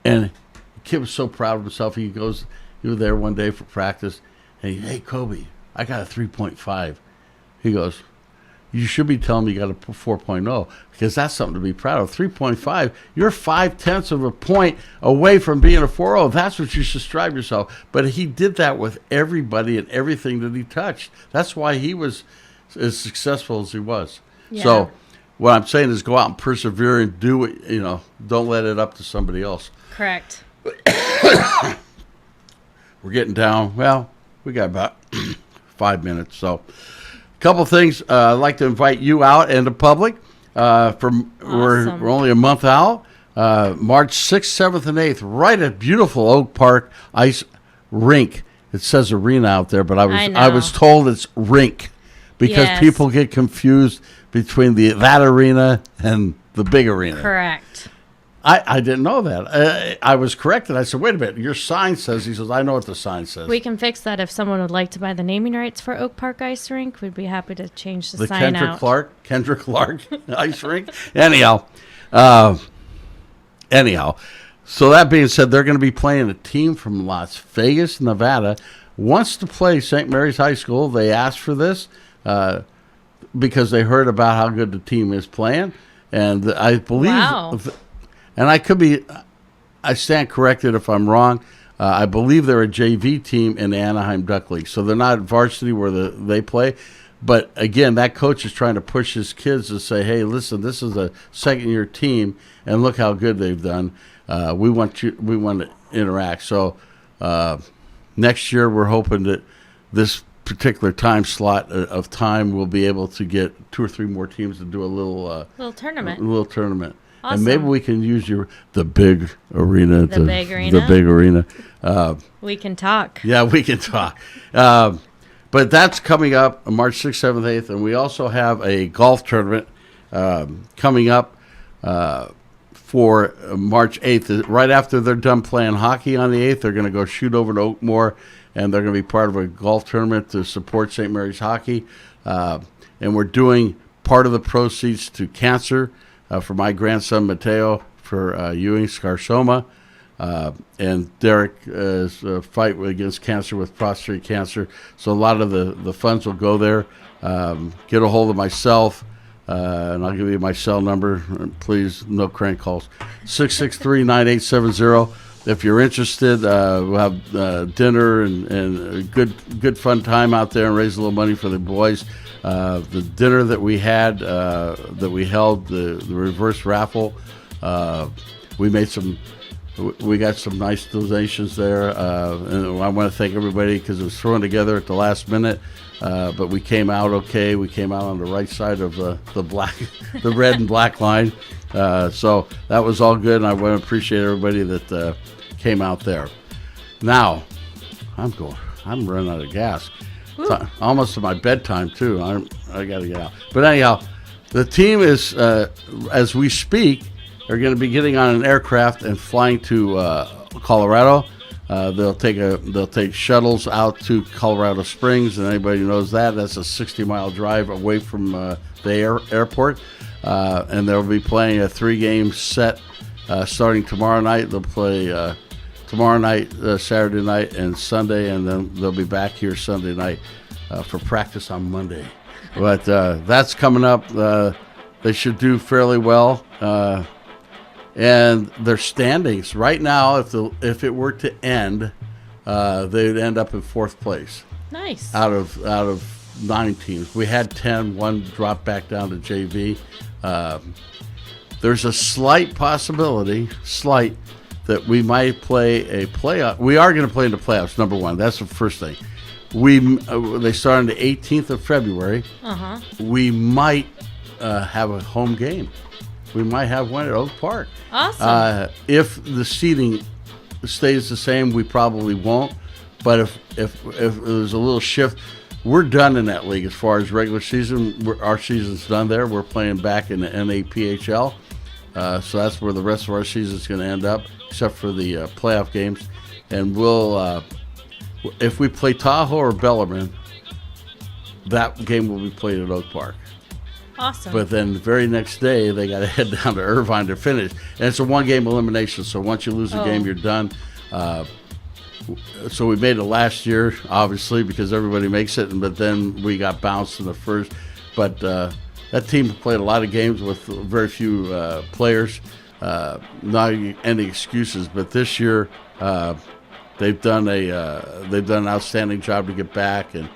And the kid was so proud of himself. He was there one day for practice. And hey, Kobe, I got a 3.5. He goes, you should be telling me you got a 4.0 because that's something to be proud of. 3.5, you're 0.5 of a point away from being a 4.0. That's what you should strive yourself. But he did that with everybody and everything that he touched. That's why he was as successful as he was. Yeah. So what I'm saying is go out and persevere and do it, don't let it up to somebody else. Correct. We're getting down. Well, we got about 5 minutes. So couple things. I'd like to invite you out and the public. We're only a month out. March 6th, 7th, and 8th, right at beautiful Oak Park Ice Rink. It says arena out there, but I was told it's rink because people get confused between that arena and the big arena. Correct. I didn't know that. I was corrected. I said, wait a minute, your sign says. He says, I know what the sign says. We can fix that if someone would like to buy the naming rights for Oak Park Ice Rink. We'd be happy to change the sign out. Kendra Clark Ice Rink. Anyhow, so that being said, they're going to be playing a team from Las Vegas, Nevada. Wants to play St. Mary's High School. They asked for this because they heard about how good the team is playing. And I believe... And I stand corrected if I'm wrong. I believe they're a JV team in the Anaheim Duck League. So they're not varsity where they play. But, again, that coach is trying to push his kids to say, hey, listen, this is a second-year team, and look how good they've done. We want to interact. So next year we're hoping that this particular time slot of time we'll be able to get 2 or 3 more teams to do a little tournament. Awesome. And maybe we can use the big arena. The big arena? We can talk. Yeah, we can talk. But that's coming up on March 6th, 7th, 8th. And we also have a golf tournament coming up for March 8th. Right after they're done playing hockey on the 8th, they're going to go shoot over to Oakmore, and they're going to be part of a golf tournament to support St. Mary's Hockey. And we're doing part of the proceeds to cancer for my grandson Mateo for Ewing sarcoma, and Derek's fight against cancer with prostate cancer. So a lot of the funds will go there. Get a hold of myself, and I'll give you my cell number. Please, no crank calls. 663-9870. If you're interested, we'll have dinner and a good fun time out there and raise a little money for the boys. The dinner that we had, that we held, the reverse raffle, we got some nice donations there, and I want to thank everybody because it was thrown together at the last minute, but we came out okay. We came out on the right side of the red and black line, so that was all good, and I want to appreciate everybody that came out there. Now, I'm running out of gas. It's almost to my bedtime too. I got to get out. But anyhow, the team is, as we speak, are going to be getting on an aircraft and flying to Colorado. They'll take shuttles out to Colorado Springs, and anybody who knows that's a 60-mile drive away from the airport. And they'll be playing a 3-game set starting tomorrow night. They'll play tomorrow night, Saturday night, and Sunday, and then they'll be back here Sunday night for practice on Monday. But that's coming up. They should do fairly well. And their standings right now, if it were to end, they'd end up in 4th place. Nice. Out of 9 teams, we had 10. One dropped back down to JV. There's a slight possibility, that we might play a playoff. We are going to play in the playoffs. Number one, that's the first thing. They start on the 18th of February. We might have a home game. We might have one at Oak Park. Awesome. If the seating stays the same, we probably won't. But if there's a little shift, we're done in that league as far as regular season. Our season's done there. We're playing back in the NAPHL. So that's where the rest of our season is going to end up, except for the playoff games. And we'll, if we play Tahoe or Bellarmine, that game will be played at Oak Park. Awesome. But then the very next day, they got to head down to Irvine to finish. And it's a 1-game elimination, so once you lose a game, you're done. So we made it last year, obviously, because everybody makes it, but then we got bounced in the first. But that team played a lot of games with very few players. Not any excuses, but this year they've done an outstanding job to get back, and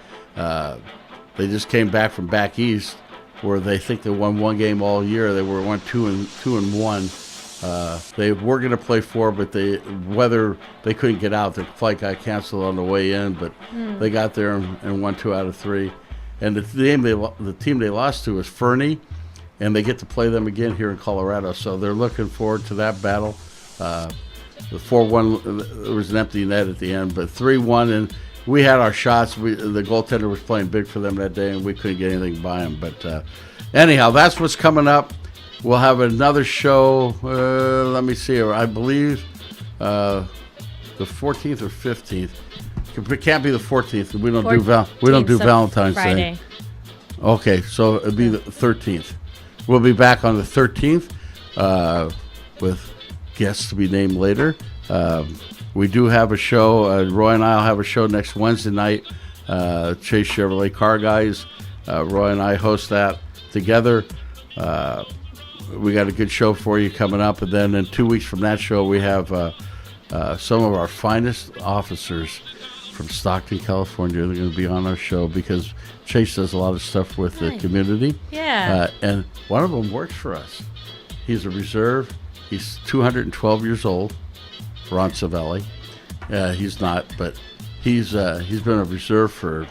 they just came back from back east, where they think they won 1 game all year. They were 2-1. They were going to play 4, but whether they couldn't get out, the flight got canceled on the way in. But they got there and won 2 out of 3. And the team they lost to is Fernie, and they get to play them again here in Colorado. So they're looking forward to that battle. The 4-1, there was an empty net at the end, but 3-1, and we had our shots. The goaltender was playing big for them that day, and we couldn't get anything by him. But anyhow, that's what's coming up. We'll have another show. Let me see. I believe the 14th or 15th. It can't be the 14th. We don't do Valentine's Friday. Day. Okay, so it'll be the 13th. We'll be back on the 13th with guests to be named later. We do have a show. Roy and I will have a show next Wednesday night. Chase Chevrolet Car Guys. Roy and I host that together. We got a good show for you coming up. And then in 2 weeks from that show, we have some of our finest officers from Stockton, California. They're going to be on our show because Chase does a lot of stuff with the community. Yeah. And one of them works for us. He's a reserve. He's 212 years old. Ron Savelli. He's not, but he's been a reserve for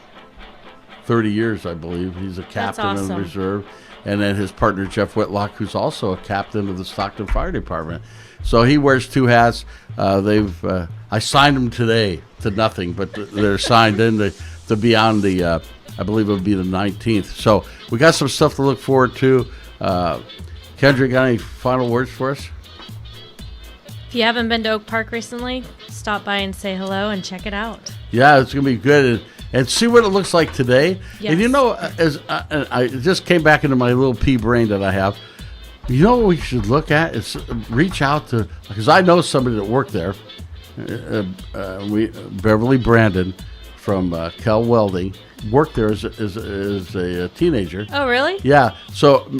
30 years, I believe. He's a captain in the reserve. And then his partner, Jeff Whitlock, who's also a captain of the Stockton Fire Department. So he wears two hats. I signed them today to nothing, but they're signed in to be on the, I believe it would be the 19th. So we got some stuff to look forward to. Kendra, got any final words for us? If you haven't been to Oak Park recently, stop by and say hello and check it out. Yeah, it's going to be good. And see what it looks like today. Yes. And you know, as I just came back into my little pea brain that I have, you know what we should look at is reach out to, because I know somebody that worked there, Beverly Brandon from Cal Welding, worked there as a teenager. Oh, really? Yeah. So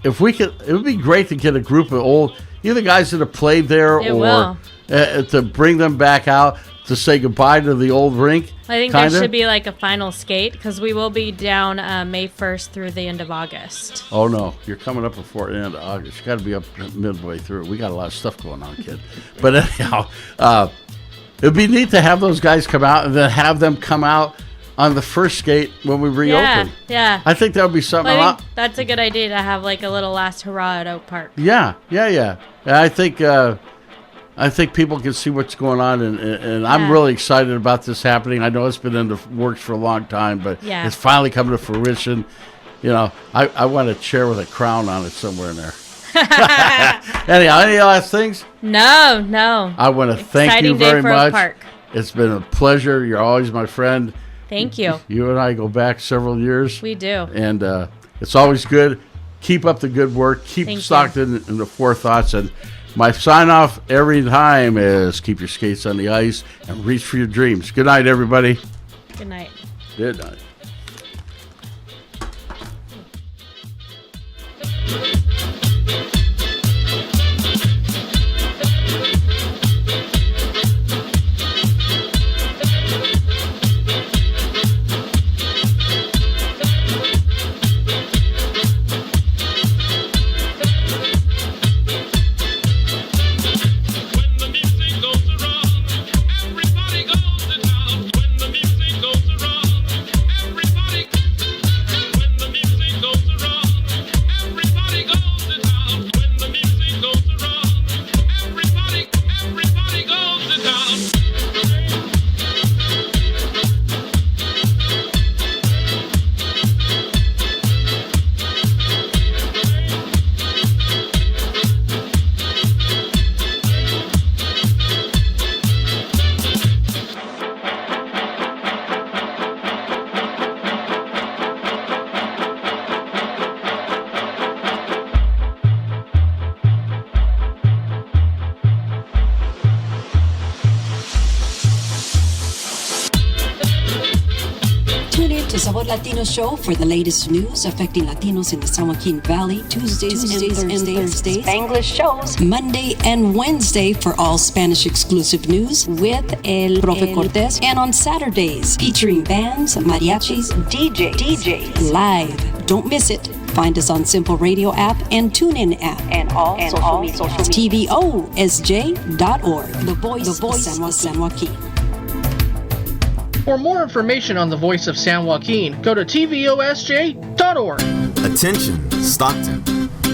if we could, it would be great to get a group of either guys that have played there to bring them back out to say goodbye to the old rink. I think there should be like a final skate because we will be down May 1st through the end of August. Oh, no. You're coming up before the end of August. You got to be up midway through. We got a lot of stuff going on, kid. But anyhow, it would be neat to have those guys come out and then have them come out on the first skate when we reopen. Yeah. I think that would be something. I think that's a good idea to have like a little last hurrah at Oak Park. Yeah. And I think people can see what's going on, and I'm really excited about this happening. I know it's been in the works for a long time, but it's finally coming to fruition. You know, I want a chair with a crown on it somewhere in there. Anyhow, any last things? No. I want to thank you very much. Oak Park. It's been a pleasure. You're always my friend. Thank you. You and I go back several years. We do. And it's always good. Keep up the good work. Keep Stockton in the forethoughts. And my sign-off every time is keep your skates on the ice and reach for your dreams. Good night, everybody. Good night. Good night. Sabor Latino show for the latest news affecting Latinos in the San Joaquin Valley, Tuesdays and Thursdays, Spanglish shows, Monday and Wednesday for all Spanish exclusive news with El Profe Cortez, and on Saturdays featuring bands, mariachis, DJs live. Don't miss it. Find us on Simple Radio app and TuneIn app and all social media. TVOSJ.org, the voice of San Joaquin. For more information on the Voice of San Joaquin, go to tvosj.org. Attention, Stockton.